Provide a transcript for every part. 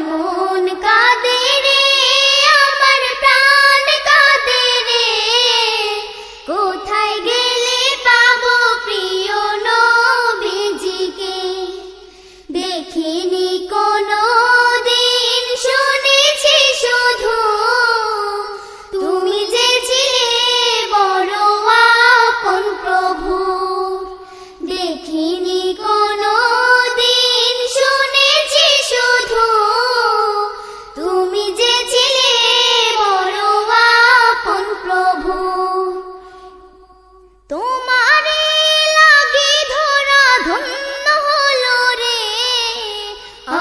মন কাঁদে রে, আমার প্রাণ কাঁদে রে, কোথায় গেলে পাবো প্রিয় নবীজিকে। দেখিনি কোনো দিন, শুনেছি শুধু তুমি যে ছিলে বড় আপন প্রভু। দেখিনি কোনো দিন, শুনেছি শুধু তুমি যে ছিলে বড় আপন প্রভু। তোমারে লাগি ধরা ধন্য হলো রে,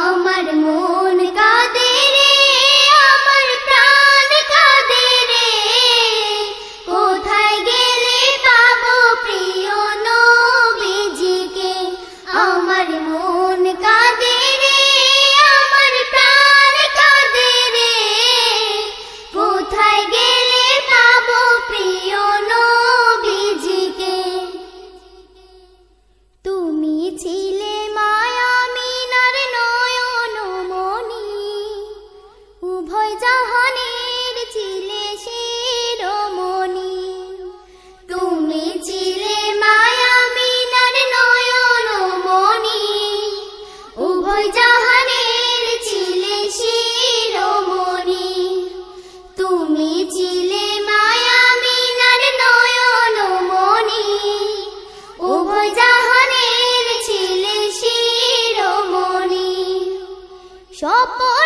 আমার মন কাঁদে রে, আমার প্রাণ কাঁদে রে, কোথায় গেলে পাবো প্রিয় নবীজিকে। আমার মন কাঁদে রে, আমার প্রাণ কাঁদে রে, কোথায় গেলে পাবো প্রিয় নবীজিকে। তুমি ছিলে মায়ামিনার নয়ন মনি, উভয় জাহানের ছিলে শিরোমণি। তুমি ছিলে মায়ামিনার নয়ন মনি, উভয় জাহানের ছিলে শিরোমণি। তুমি ছিলে মায়ামিনার নয়ন মনি, উভয় জাহানের ছিলে শিরোমণি। স্বপন